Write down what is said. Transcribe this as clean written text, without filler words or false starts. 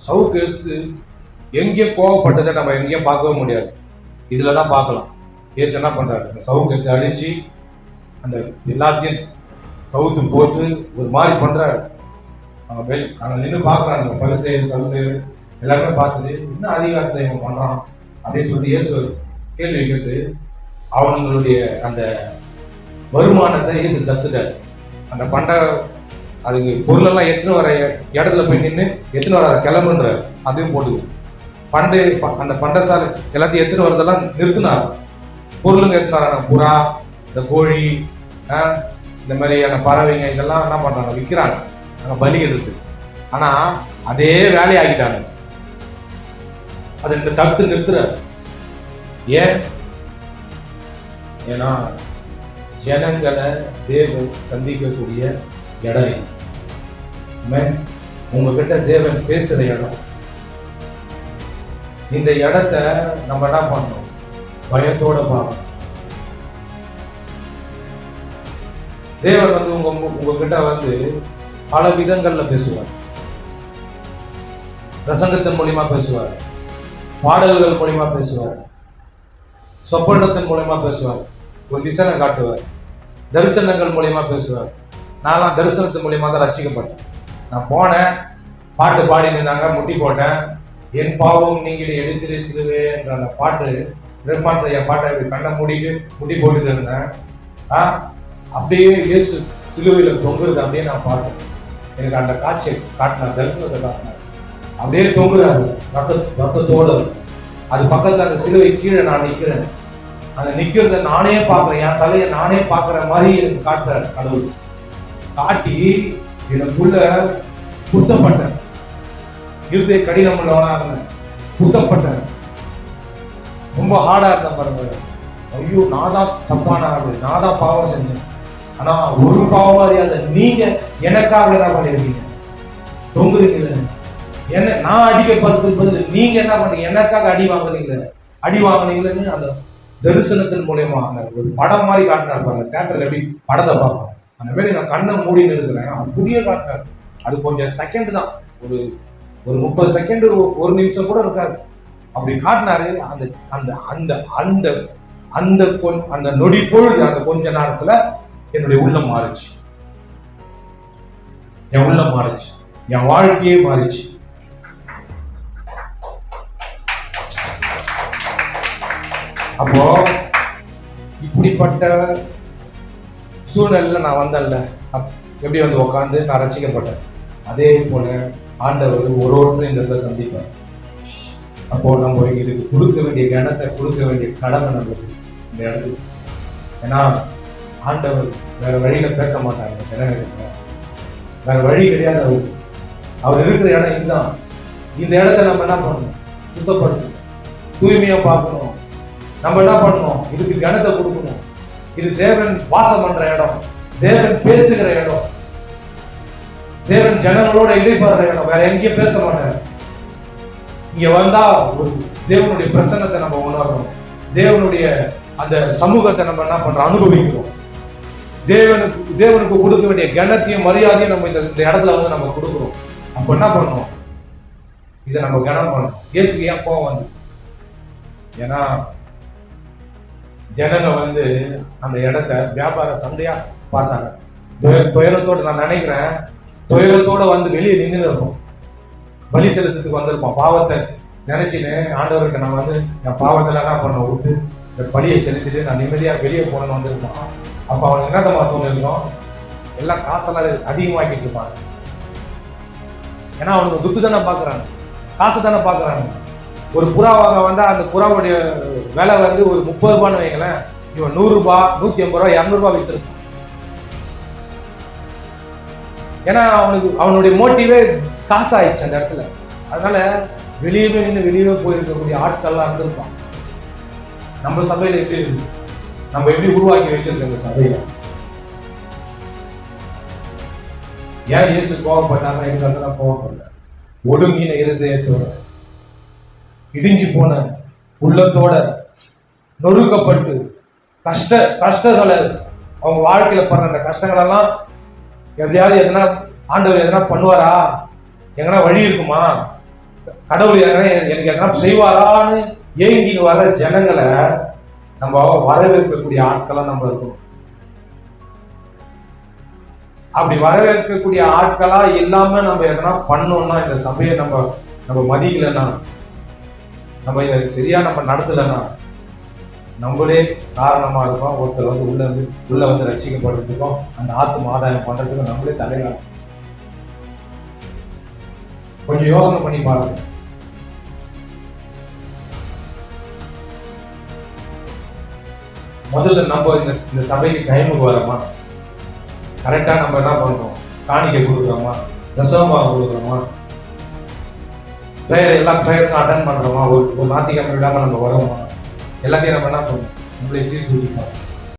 சவுக்கு எடுத்து எங்கேயும் கோவப்பட்டதை நம்ம எங்கேயும் பார்க்கவே முடியாது. இதில் தான் பார்க்கலாம். ஏசு என்ன பண்ணுறாரு, சவுக்கு எடுத்து அடித்து அந்த எல்லாத்தையும் கவுத்து போட்டு ஒரு மாதிரி பண்ணுறாரு. நாங்கள் நின்று பார்க்குறாங்க, பரிசேயர் சதுசேயர் எல்லாருமே பார்த்துட்டு இன்னும் அதிகாரத்தை இவன் பண்ணுறான் அப்படின்னு சொல்லிட்டு இயேசு கேள்வி கேட்டு அவங்களுடைய அந்த வருமானத்தை இயேசு தத்துட்டார். அந்த பண்டை அதுக்கு பொருளெல்லாம் எத்தனை வர இடத்துல போய் நின்று எத்தனை வர கிளம்புன்ற அதையும் போட்டுது. பண்டை அந்த பண்டத்தால் எல்லாத்தையும் எத்தனை வரதெல்லாம் நிறுத்தினார். பொருளுங்க எத்தனை புறா, இந்த கோழி, இந்த மாதிரியான பறவைங்க இதெல்லாம் என்ன பண்றாங்க, விற்கிறாங்க அங்கே பலி எடுத்து. ஆனா அதே வேலையாகிட்டாங்க. அதை இந்த தடுத்து நிறுத்துறாரு. ஏன்? ஏன்னா ஜனங்களை தேவன் சந்திக்கக்கூடிய இடம். உங்ககிட்ட தேவன் பேசுற இடம். இந்த இடத்த நம்ம என்ன பண்ணணும், பயத்தோட பார்க்கணும். தேவன் வந்து உங்ககிட்ட வந்து பல விதங்கள்ல பேசுவார். பிரசங்கத்தின் மூலியமா பேசுவார், பாடல்கள் மூலியமா பேசுவார், சொப்பனத்தின் மூலியமா பேசுவார், ஒரு விசனை காட்டுவார், தரிசனங்கள் மூலியமா பேசுவார். நான்லாம் தரிசனத்தின் மூலியமா தான் ரட்சிக்கப்பட்டேன். நான் போனேன், பாட்டு பாடி நின்னாங்க, முட்டி போட்டேன். என் பாவம் நீங்களே எடுத்துட்டு சிலுவே என்ற அந்த பாட்டு, நிர்மாண செய்ய பாட்டை கண்ணை மூடிட்டு முட்டி போட்டுட்டு இருந்தேன். அப்படியே இயேசு சிலுவையில் தொங்குறது அப்படியே நான் பார்த்தேன். எனக்கு அந்த காட்சியை காட்டினார், தரிசனத்தை காட்டினார். அப்படியே தொங்குறாரு ரத்தத்தோடு. அது பக்கத்தில் அந்த சிலுவை கீழே நான் நிற்கிறேன். அந்த நிற்கிறத நானே பார்க்குறேன், என் தலையை நானே பார்க்குற மாதிரி எனக்கு காட்டுறாரு கடவுள். காட்டி எனக்குள்ள குத்தப்பட்டேன், இருதய கடினம் உள்ளவனா இருந்தேன், குத்தப்பட்டேன். ரொம்ப ஹார்டா இருந்தேன் பாருங்க. ஐயோ நான் தான் தப்பான ஆளு, நான் தான் பாவம் செஞ்சேன். ஆனா ஒரு பாவம் அறியாத நீங்க எனக்காக என்ன பண்ணிருக்கீங்க, தொங்குறீங்களே. என்ன நான் அடிக்கப்படுறதுக்கு பதில் நீங்க என்ன பண்ணீங்க, எனக்காக அடி வாங்குறீங்களேன்னு அந்த தரிசனத்தின் மூலியமா அந்த ஒரு படம் மாதிரி காட்டினார் பாருங்க. தியேட்டர்ல எப்படி படத்தை பார்ப்போம் அந்த மாதிரி நான் கண்ணை மூடின்னு இருக்கிறேன். அப்படியே காட்டினார். அது கொஞ்சம் செகண்ட் தான், ஒரு 30 செகண்ட், ஒரு நிமிஷம் கூட இருக்காது. அப்படி காட்டினாரு. அந்த அந்த அந்த அந்த அந்த அந்த நொடி பொழுது, அந்த கொஞ்ச நேரத்துல என்னுடைய உள்ளம் மாறிச்சு, என் உள்ளம் மாறிச்சு, என் வாழ்க்கையே மாறிச்சு. அப்போ இப்படிப்பட்ட சூழ்நிலையில நான் வந்தேன்ல, எப்படி வந்து உட்காந்து நான் ரசிக்கப்பட்டேன். அதே போல ஆண்டவர் ஒருத்தரும் இந்த இடத்துல சந்திப்பார். அப்போ நம்ம இதுக்கு கொடுக்க வேண்டிய கணத்தை கொடுக்க வேண்டிய கடமை நம்மளுக்கு இந்த இடத்துக்கு. ஏன்னா ஆண்டவர் வேற வழியில பேச மாட்டாங்க. வேற வழி கிடையாது. அவர் இருக்கிற இடம் இதுதான். இந்த இடத்த நம்ம என்ன பண்ணணும், சுத்தப்படுத்தணும், தூய்மையா பார்க்கணும். நம்ம என்ன பண்ணணும், இதுக்கு கணத்தை கொடுக்கணும். இது தேவன் வாசம் பண்ற இடம், தேவன் பேசுகிற இடம், தேவன் ஜனங்களோட இடைப்படுற இடம். வேற எங்கேயும் பேச மாட்டாரு. இங்க வந்தா ஒரு தேவனுடைய பிரசன்னத்தை நம்ம உணர்றோம், தேவனுடைய அந்த சமூகத்தை நம்ம என்ன பண்றோம், அனுபவிக்கிறோம். தேவனுக்கு கொடுக்க வேண்டிய கனத்தையும் மரியாதையும் நம்ம இந்த இடத்துல வந்து நம்ம கொடுக்குறோம். அப்ப என்ன பண்ணணும், இதை நம்ம கனம் பண்ணணும். இயேசுக்கு ஏன் கோவம் வந்து, ஏன்னா ஜனங்க வந்து அந்த இடத்த வியாபார சந்தையா பார்த்தாங்க. துயரத்தோட நான் நினைக்கிறேன், துயரத்தோட வந்து வெளியே நின்று இருப்போம், பலி செலுத்துறதுக்கு வந்திருப்போம். பாவத்தை நினைச்சுன்னு ஆண்டவர்கிட்ட நான் வந்து என் பாவத்துல என்ன பண்ண விட்டு இந்த பலியை செலுத்திட்டு நான் நிம்மதியா வெளியே போனேன்னு வந்திருப்பான். அப்ப அவனுக்கு என்ன தோணு இருக்கும், எல்லாம் காசெல்லாம் அதிகமாக்கிட்டு இருப்பாங்க. ஏன்னா அவனுக்கு துட்டு தானே பாக்குறாங்க, காசு தானே பாக்குறாங்க. ஒரு புறாவாக வந்தா அந்த புறாவுடைய விலை வந்து ஒரு 30 ரூபான்னு வைங்களேன், இவன் 100 ரூபாய், 150 ரூபாய், 200 ரூபாய் வித்துருப்பான். ஏன்னா அவனுடைய மோட்டிவே காசு ஆயிடுச்சு அந்த இடத்துல. அதனால வெளியவே நின்று வெளியவே போயிருக்கக்கூடிய ஆட்கள்லாம் இருந்திருப்பான். நம்ம சபையில எப்படி இருக்கு, நம்ம எப்படி உருவாக்கி வச்சிருக்க சபையில. ஏன் இயேசு கோவப்பட்டாங்க, எனக்கு அதெல்லாம் கோவப்படல. ஒடுங்கின இருதயத்தோட, இடிஞ்சு போன உள்ளத்தோட, நொறுக்கப்பட்டு கஷ்டங்களை அவங்க வாழ்க்கையில படுற அந்த கஷ்டங்களெல்லாம் எப்படியாவது எதனா ஆண்டவர் எதனா பண்ணுவாரா, எங்கன்னா வழி இருக்குமா, கடவுள் எனக்கு எதனா செய்வாரான்னு ஏங்கின்னு வர ஜனங்களை நம்ம வரவேற்கக்கூடிய ஆட்களா நம்ம இருக்கணும். அப்படி வரவேற்கக்கூடிய ஆட்களா இல்லாம நம்ம எதனா பண்ணோம்னா, இந்த சபையை நம்ம மதிக்கலன்னா, நம்ம இதை சரியா நம்ம நடத்தலைன்னா, நம்மளே காரணமா இருக்கோம். ஒருத்தர் உள்ள வந்து ரட்சிக்கப்படுறதுக்கும் அந்த ஆத்தும ஆதாயம் பண்றதுக்கும் நம்மளே தலையாளம். கொஞ்சம் யோசனை பண்ணி பாருங்க. முதல்ல நம்ம இந்த சபைக்கு டைமுக்கு வரோமா, கரெக்டா நம்ம என்ன பண்றோம், காணிக்கை கொடுக்குறோமா, தசமபாகம் கொடுக்குறோமா, எல்லா ப்ரேயருக்கும் அட்டன் பண்றோமா, ஒரு ஞாயிற்றுக்கிழமை விடாம நம்ம வரோமா, எல்லாத்தையும் நம்ம என்ன பண்ணணும், நம்மளே சீர்தூக்கிப்போம்.